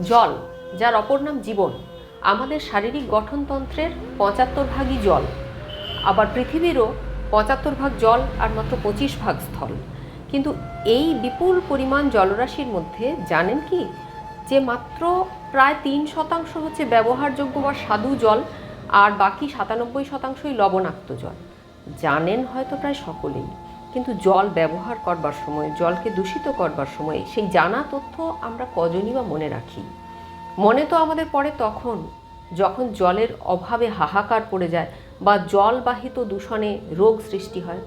জল, যার অপর নাম জীবন, আমাদের শারীরিক গঠনতন্ত্রের 75 ভাগই জল। আবার পৃথিবীরও 75 ভাগ জল আর মাত্র 25 ভাগ স্থল। কিন্তু এই বিপুল পরিমাণ জলরাশির মধ্যে জানেন কি যে মাত্র প্রায় 3% হচ্ছে ব্যবহারযোগ্য বা স্বাদু জল, আর বাকি 97%ই লবণাক্ত জল। জানেন হয়তো প্রায় সকলেই, কিন্তু জল ব্যবহার করবার সময়, জলকে দূষিত করবার সময় সেই জানা তথ্য আমরা কজনই বা মনে রাখি। মনে তো আমাদের পড়ে তখন যখন জলের অভাবে হাহাকার পড়ে যায় বা জলবাহিত দূষণে রোগ সৃষ্টি হয়।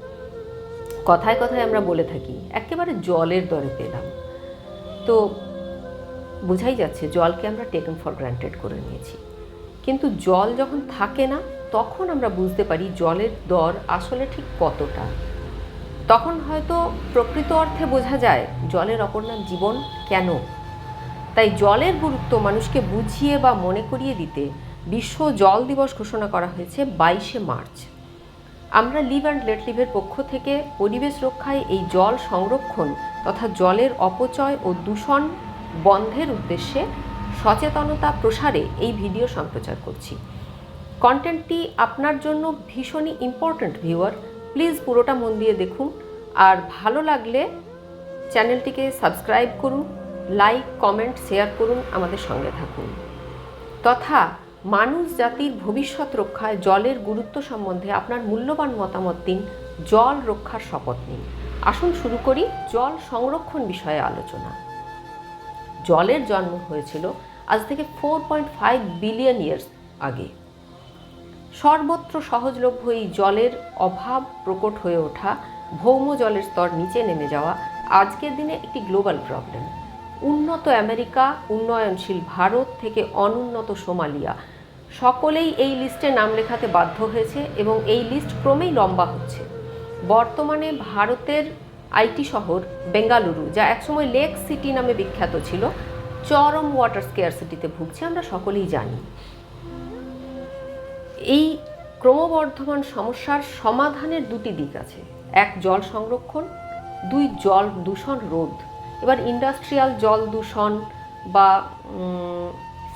কথায় কথায় আমরা বলে থাকি একেবারে জলের দরে পেলাম। তো বোঝাই যাচ্ছে জলকে আমরা টেকেন ফর গ্রান্টেড করে নিয়েছি। কিন্তু জল যখন থাকে না তখন আমরা বুঝতে পারি জলের দর আসলে ঠিক কতটা। তখন হয়তো প্রকৃত অর্থে বোঝা যায় জলের অপর নাম জীবন কেন। তাই জলের গুরুত্ব মানুষকে বুঝিয়ে বা মনে করিয়ে দিতে বিশ্ব জল দিবস ঘোষণা করা হয়েছে 22শে মার্চ। আমরা লিভ অ্যান্ড লেট লিভের পক্ষ থেকে পরিবেশ রক্ষায় এই জল সংরক্ষণ তথা জলের অপচয় ও দূষণ বন্ধের উদ্দেশ্যে সচেতনতা প্রসারে এই ভিডিও সম্প্রচার করছি। কন্টেন্টটি আপনার জন্য ভীষণই ইম্পর্ট্যান্ট ভিউয়ার, প্লিজ পুরোটা মন দিয়ে দেখুন। আর ভালো লাগলে চ্যানেলটিকে সাবস্ক্রাইব করুন, লাইক, কমেন্ট, শেয়ার করুন, আমাদের সঙ্গে থাকুন। তথা মানুষ জাতির ভবিষ্যৎ রক্ষায় জলের গুরুত্ব সম্বন্ধে আপনার মূল্যবান মতামত দিন, জল রক্ষার শপথ নিন। আসুন শুরু করি জল সংরক্ষণ বিষয়ে আলোচনা। জলের জন্ম হয়েছিল আজ থেকে 4.5 বিলিয়ন ইয়ার্স আগে। সর্বত্র সহজলভ্য এই জলের অভাব প্রকট হয়ে ওঠা, ভৌম জলের স্তর নিচে নেমে যাওয়া আজকের দিনে একটি গ্লোবাল প্রবলেম। উন্নত আমেরিকা, উন্নয়নশীল ভারত থেকে অনুন্নত সোমালিয়া সকলেই এই লিস্টে নাম লেখাতে বাধ্য হয়েছে এবং এই লিস্ট ক্রমেই লম্বা হচ্ছে। বর্তমানে ভারতের আইটি শহর বেঙ্গালুরু, যা একসময় লেক সিটি নামে বিখ্যাত ছিল, চরম ওয়াটার স্কেয়ারসিটিতে ভুগছে, আমরা সকলেই জানি। এই ক্রমবর্ধমান সমস্যার সমাধানের দুটি দিক আছে, এক জল সংরক্ষণ, দুই জল দূষণ রোধ। এবার ইন্ডাস্ট্রিয়াল জল দূষণ বা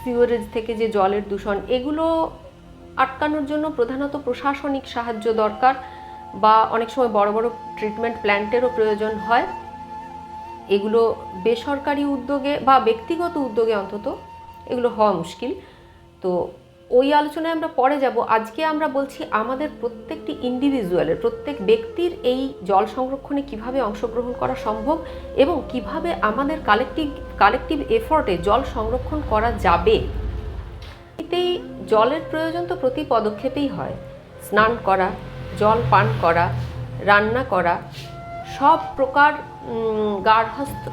সিওরেজ থেকে যে জলের দূষণ, এগুলো আটকানোর জন্য প্রধানত প্রশাসনিক সাহায্য দরকার বা অনেক সময় বড় বড় ট্রিটমেন্ট প্ল্যান্টেরও প্রয়োজন হয়। এগুলো বেসরকারি উদ্যোগে বা ব্যক্তিগত উদ্যোগে অন্তত এগুলো হওয়া মুশকিল। তো ওই আলোচনায় আমরা পরে যাব। আজকে আমরা বলছি আমাদের প্রত্যেকটি ইন্ডিভিজুয়ালের, প্রত্যেক ব্যক্তির এই জল সংরক্ষণে কিভাবে অংশগ্রহণ করা সম্ভব এবং কিভাবে আমাদের কালেকটিভ এফর্টে জল সংরক্ষণ করা যাবে। এতেই জলের প্রয়োজন তো প্রতি পদক্ষেপেই হয়। স্নান করা, জল পান করা, রান্না করা, সব প্রকার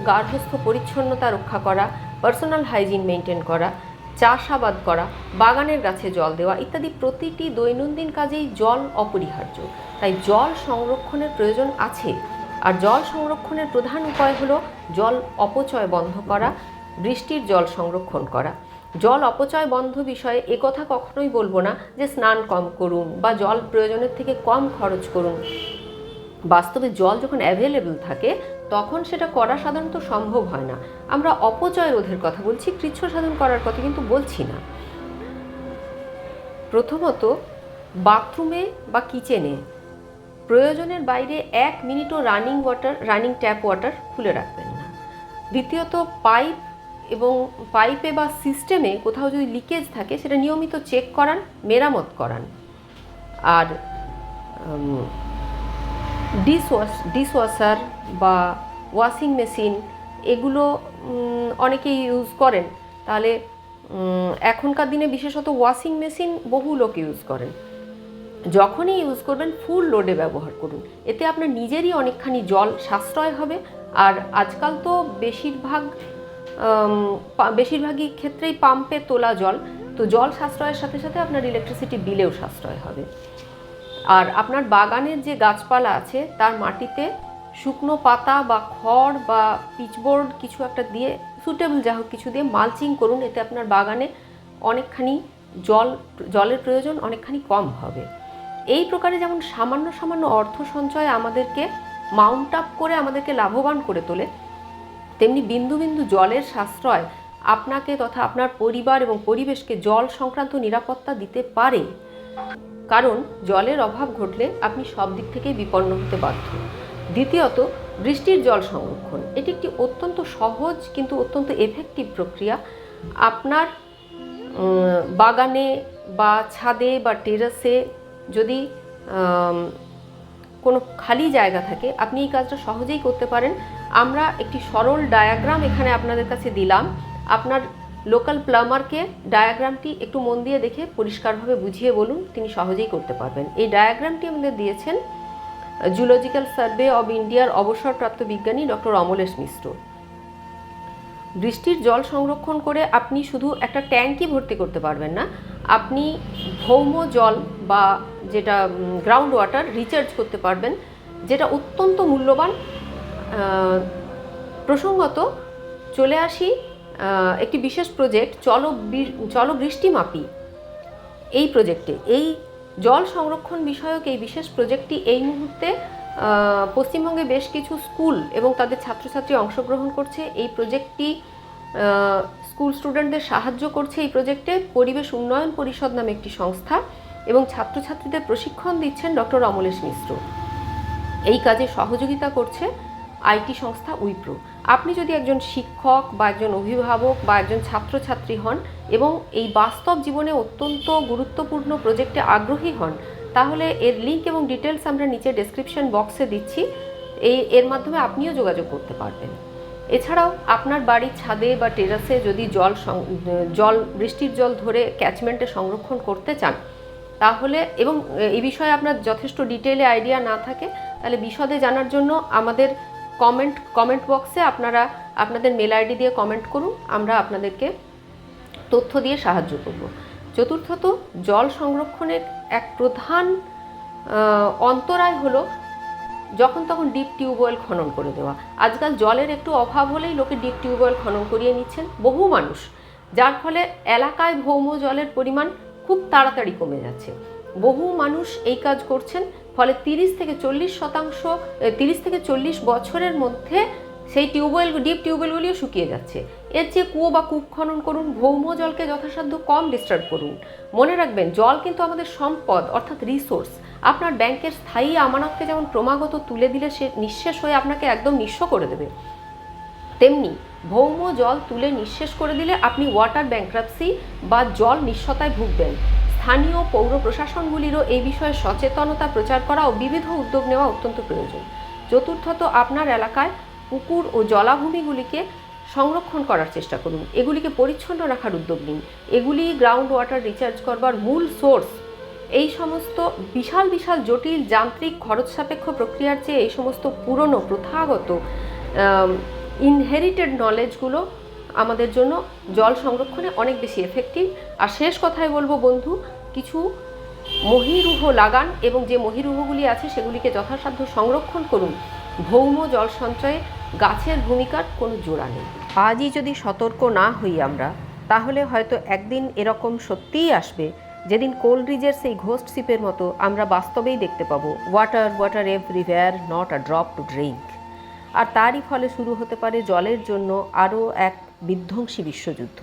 গার্হস্থ্য পরিচ্ছন্নতা রক্ষা করা, পার্সোনাল হাইজিন মেনটেন করা, চাষাবাদ করা, বাগানের গাছে জল দেওয়া ইত্যাদি প্রতিটি দৈনন্দিন কাজেই জল অপরিহার্য। তাই জল সংরক্ষণের প্রয়োজন আছে। আর জল সংরক্ষণের প্রধান উপায় হলো জল অপচয় বন্ধ করা, বৃষ্টির জল সংরক্ষণ করা। জল অপচয় বন্ধ বিষয়ে একথা কখনোই বলবো না যে স্নান কম করুন বা জল প্রয়োজনের থেকে কম খরচ করুন। বাস্তবে জল যখন অ্যাভেলেবল থাকে তখন সেটা করা সাধারণত সম্ভব হয় না। আমরা অপচয় রোধের কথা বলছি, কৃচ্ছ সাধন করার কথা কিন্তু বলছি না। প্রথমত, বাথরুমে বা কিচেনে প্রয়োজনের বাইরে 1 মিনিটও রানিং ট্যাপ ওয়াটার খুলে রাখবেন না। দ্বিতীয়ত, পাইপে বা সিস্টেমে কোথাও যদি লিকেজ থাকে সেটা নিয়মিত চেক করান, মেরামত করান। আর ডিশওয়াশার বা ওয়াশিং মেশিন এগুলো অনেকেই ইউজ করেন, তাহলে এখনকার দিনে বিশেষত ওয়াশিং মেশিন বহু লোক ইউজ করেন। যখনই ইউজ করবেন ফুল লোডে ব্যবহার করুন, এতে আপনার নিজেরই অনেকখানি জল সাশ্রয় হবে। আর আজকাল তো বেশিরভাগই ক্ষেত্রেই পাম্পে তোলা জল, তো জল সাশ্রয়ের সাথে সাথে আপনার ইলেকট্রিসিটি বিলেও সাশ্রয় হবে। আর আপনার বাগানের যে গাছপালা আছে তার মাটিতে শুকনো পাতা বা খড় বা পিচবোর্ড কিছু একটা দিয়ে, সুটেবল যা হোক কিছু দিয়ে মালচিং করুন, এতে আপনার বাগানে অনেকখানি জলের প্রয়োজন অনেকখানি কম হবে। এই প্রকারে যেমন সামান্য সামান্য অর্থ সঞ্চয় আমাদেরকে মাউন্ট আপ করে আমাদেরকে লাভবান করে তোলে, তেমনি বিন্দু বিন্দু জলের সাশ্রয় আপনাকে তথা আপনার পরিবার এবং পরিবেশকে জল সংক্রান্ত নিরাপত্তা দিতে পারে। কারণ জলের অভাব ঘটলে আপনি সব দিক থেকেই বিপন্ন হতে বাধ্য। দ্বিতীয়ত, বৃষ্টির জল সংরক্ষণ এটি একটি অত্যন্ত সহজ কিন্তু অত্যন্ত এফেক্টিভ প্রক্রিয়া। আপনার বাগানে বা ছাদে বা টেরাসে যদি কোনো খালি জায়গা থাকে, আপনি এই কাজটা সহজেই করতে পারেন। আমরা একটি সরল ডায়াগ্রাম এখানে আপনাদের কাছে দিলাম। আপনার লোকাল প্লাম্বারকে ডায়াগ্রামটি একটু মন দিয়ে দেখে পরিষ্কারভাবে বুঝিয়ে বলুন, তিনি সহজেই করতে পারবেন। এই ডায়াগ্রামটি আমাদের দিয়েছেন জুলজিক্যাল সার্ভে অব ইন্ডিয়ার অবসরপ্রাপ্ত বিজ্ঞানী ডক্টর অমলেশ মিশ্র। বৃষ্টির জল সংরক্ষণ করে আপনি শুধু একটা ট্যাঙ্কই ভর্তি করতে পারবেন না, আপনি ভৌম জল বা যেটা গ্রাউন্ড ওয়াটার রিচার্জ করতে পারবেন, যেটা অত্যন্ত মূল্যবান। প্রসঙ্গত চলে আসি একটি বিশেষ প্রজেক্ট চলো বৃষ্টি মাপি এই প্রজেক্টে। এই জল সংরক্ষণ বিষয়ক এই বিশেষ প্রজেক্টটি এই মুহূর্তে পশ্চিমবঙ্গে বেশ কিছু স্কুল এবং তাদের ছাত্রছাত্রী অংশগ্রহণ করছে। এই প্রজেক্টটি স্কুল স্টুডেন্টদের সাহায্য করছে। এই প্রজেক্টে পরিবেশ উন্নয়ন পরিষদ নামে একটি সংস্থা এবং ছাত্রছাত্রীদের প্রশিক্ষণ দিচ্ছেন ডক্টর অমলেশ মিশ্র। এই কাজে সহযোগিতা করছে আইটি সংস্থা উইপ্রো। আপনি যদি একজন শিক্ষক বা একজন অভিভাবক বা একজন ছাত্রছাত্রী হন এবং এই বাস্তব জীবনে অত্যন্ত গুরুত্বপূর্ণ প্রজেক্টে আগ্রহী হন, তাহলে এর লিঙ্ক এবং ডিটেলস আমরা নিচে ডেসক্রিপশন বক্সে দিচ্ছি। এর মাধ্যমে আপনিও যোগাযোগ করতে পারবেন। এছাড়াও আপনার বাড়ির ছাদে বা টেরাসে যদি বৃষ্টির জল ধরে ক্যাচমেন্টে সংরক্ষণ করতে চান, তাহলে এবং এই বিষয়ে আপনার যথেষ্ট ডিটেলে আইডিয়া না থাকে, তাহলে বিশদে জানার জন্য আমাদের কমেন্ট বক্সে আপনাদের মেল আইডি দিয়ে কমেন্ট করুন, আমরা আপনাদেরকে তথ্য দিয়ে সাহায্য করব। চতুর্থত, জল সংরক্ষণের এক প্রধান অন্তরায় হলো যখন তখন ডিপ টিউবওয়েল খনন করে দেওয়া। আজকাল জলের একটু অভাব হলেই লোকে ডিপ টিউবওয়েল খনন করিয়ে নিচ্ছেন বহু মানুষ, যার ফলে এলাকায় ভৌম জলের পরিমাণ খুব তাড়াতাড়ি কমে যাচ্ছে। বহু মানুষ এই কাজ করছেন, ফলে 30 থেকে 40 বছরের মধ্যে সেই ডিপ টিউবওয়েলগুলিও শুকিয়ে যাচ্ছে। এর চেয়ে কুয়ো বা কূপ খনন করুন, ভৌম জলকে যথাসাধ্য কম ডিস্টার্ব করুন। মনে রাখবেন, জল কিন্তু আমাদের সম্পদ অর্থাৎ রিসোর্স। আপনার ব্যাংকের স্থায়ী আমানতকে যেমন ক্রমাগত তুলে দিলে সে নিঃশেষ হয়ে আপনাকে একদম নিঃস্ব করে দেবে, তেমনি ভৌম জল তুলে নিঃশেষ করে দিলে আপনি ওয়াটার ব্যাংক্রাপসি বা জল নিঃস্বতায় ভুগবেন। স্থানীয় পৌর প্রশাসনগুলিরও এই বিষয়ে সচেতনতা প্রচার করা ও বিবিধ উদ্যোগ নেওয়া অত্যন্ত প্রয়োজন। চতুর্থত, আপনার এলাকায় পুকুর ও জলাভূমিগুলিকে সংরক্ষণ করার চেষ্টা করুন, এগুলিকে পরিচ্ছন্ন রাখার উদ্যোগ নিন। এগুলি গ্রাউন্ড ওয়াটার রিচার্জ করবার মূল সোর্স। এই সমস্ত বিশাল জটিল যান্ত্রিক খরচ সাপেক্ষ প্রক্রিয়ার চেয়ে এই সমস্ত পুরনো প্রথাগত ইনহেরিটেড নলেজগুলো আমাদের জন্য জল সংরক্ষণে অনেক বেশি এফেক্টিভ। আর শেষ কথায় বলবো বন্ধু, কিছু মহিরুহ লাগান এবং যে মহিরুহগুলি আছে সেগুলিকে যথাসাধ্য সংরক্ষণ করুন। ভৌম জল সঞ্চয়ে গাছের ভূমিকার কোনো জোড়া নেই। আজই যদি সতর্ক না হই আমরা, তাহলে হয়তো একদিন এরকম সত্যিই আসবে যেদিন কোলরিজের সেই ঘোস্ট শিপের মতো আমরা বাস্তবেই দেখতে পাবো water everywhere, not a drop to drink. আর তারই ফলে শুরু হতে পারে জলের জন্য আরও এক বিধ্বংসী বিশ্বযুদ্ধ।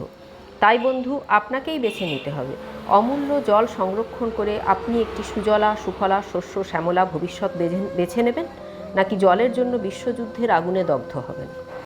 তাই বন্ধু, আপনাকেই বেছে নিতে হবে অমূল্য জল সংরক্ষণ করে আপনি একটি সুজলা সুফলা শস্য শ্যামলা ভবিষ্যৎ বেছে নেবেন, নাকি জলের জন্য বিশ্বযুদ্ধের আগুনে দগ্ধ হবেন।